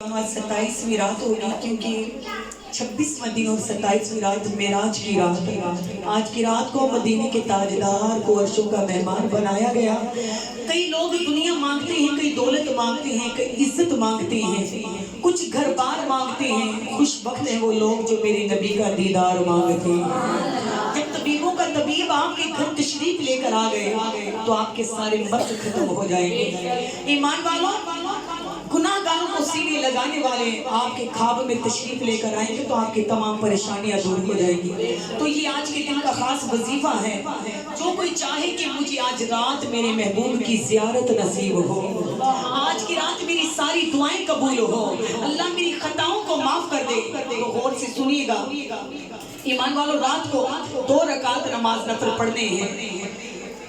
27ویں رات ہوگی کیونکہ 26واں دن اور 27ویں رات معراج کی رات ہے۔ آج کی رات کو مدینے کے تاجدار کو عرشوں کا مہمان بنایا گیا۔ کئی لوگ دنیا مانگتے ہیں، کئی دولت مانگتے ہیں، کئی عزت مانگتے ہیں، کچھ گھر بار مانگتے ہیں۔ خوش بخت ہیں وہ لوگ جو میرے نبی کا دیدار مانگتے ہیں۔ جب طبیبوں کا طبیب آپ کے گھر تشریف لے کر آ گئے تو آپ کے سارے مرض ختم ہو جائیں گے۔ ایمان والوں، گناہ گاروں کو سینے لگانے والے آپ کے خواب میں تشریف لے کر آئیں گے تو آپ کی تمام پریشانیاں دور ہو جائیں گی۔ تو یہ آج کے دن کا خاص وظیفہ ہے، جو کوئی چاہے کہ مجھے آج رات میرے محبوب کی زیارت نصیب ہو، آج کی رات میری ساری دعائیں قبول ہو، اللہ میری خطاؤں کو معاف کر دے، تو غور سے سنیے گا۔ ایمان والوں، رات کو 2 رکعت نماز نفل پڑھنے ہیں۔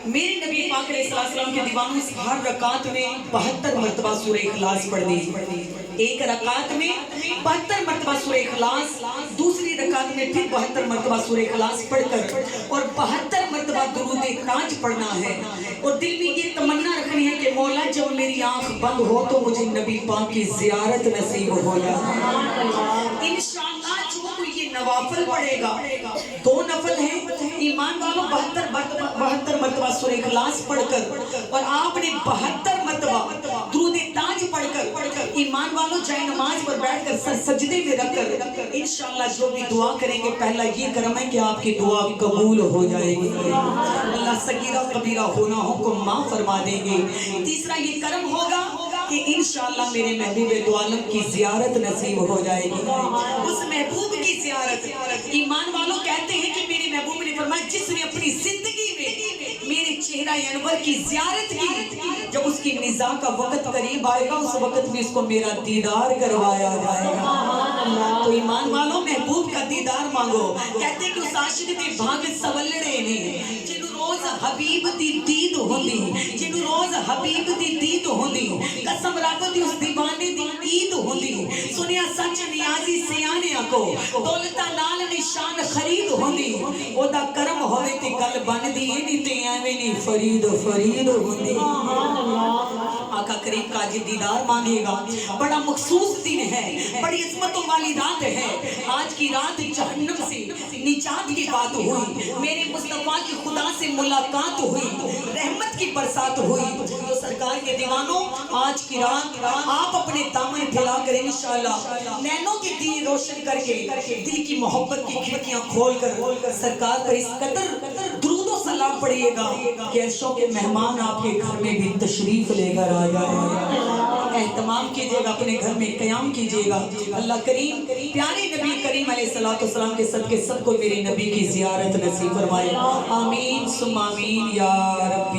میرے نبی پاک علیہ السلام کے دیوانوں اس ہر رکعت میں 72 مرتبہ سورہ اخلاص پڑھنی ہے۔ ایک رکعت میں 72 مرتبہ سورہ اخلاص، دوسری رکعت میں پھر 72 مرتبہ سورہ اخلاص پڑھ کر اور 72 مرتبہ درود تاج پڑھنا ہے، اور دل میں یہ تمنا رکھنی ہے کہ مولا جب میری آنکھ بند ہو تو مجھے نبی پاک کی زیارت نصیب ہو جائے۔ انشاءاللہ جو کوئی یہ نوافل پڑھے گا، 2 نفل ہیں، ایمان والوں 72 مرتبہ سورہ اخلاص پڑھ کر اور آپ نے 72 مرتبہ درود تاج پڑھ کر ایمان والوں جائے نماز پر بیٹھ کر سر سجدے میں رکھ کر انشاءاللہ جو بھی دعا کریں گے، پہلا یہ کرم ہے کہ آپ کی دعا قبول ہو جائے گی، اللہ صغیرہ کبیرہ گناہوں کو معاف فرما دیں گے۔ تیسرا یہ کرم ہوگا کہ انشاءاللہ میرے محبوب دو عالم کی زیارت نصیب ہو جائے گی۔ اس محبوب کی زیارت، ایمان والوں کہتے ہیں کہ میرے محبوب نے فرمایا جس نے اپنی زندگی میں میرے چہرہ انور کی زیارت کی، جب اس کی نزاع کا وقت قریب آئے گا اس وقت میں اس کو میرا دیدار کروایا جائے گا۔ تو ایمان والوں محبوب کا دیدار مانگو۔ کہتے ہیں کہ اس عاشق دے بھاگ سولڑے نے جنہوں روز حبیب دی دید ہوندی، جنہوں روز حبیب دی دید ہوندی، قسم رب دی اس دیوانے دی عید ہوندی، سنیا سچ نیازی سیانیاں کو دولتہ لال نشان خرید ہوندی، او دا کرم ہوئے تے گل بن دی نہیں تے ایویں نہیں فرید فرید ہوندی۔ آقا کریم کا جی دیدار مانگے گا۔ بڑا مخصوص دن ہے، بڑی عظمتوں والی رات ہے۔ آج کی رات جہنم سے نجات کی بات ہوئی، میرے مصطفیٰ کی خدا سے ملاقات ہوئی، رحمت کی برسات ہوئی۔ تو سرکار کے دیوانوں آج کی رات آپ اپنے دامن پھیلا کر انشاءاللہ نینوں کی دین روشن کر کے دل کی محبت کی کھڑکیاں کھول کر سرکار پر اس قدر درود و سلام پڑھیے گا کہ عرشوں کے مہمان آپ کے گھر میں بھی تشریف لے کر آ جائے۔ اہتمام کیجئے گا، اپنے گھر میں قیام کیجئے گا۔ اللہ کریم پیارے نبی کریم علیہ السلام کے صدقے سب کو میرے نبی کی زیارت نصیب فرمائے۔ آمین ثم آمین یا رب۔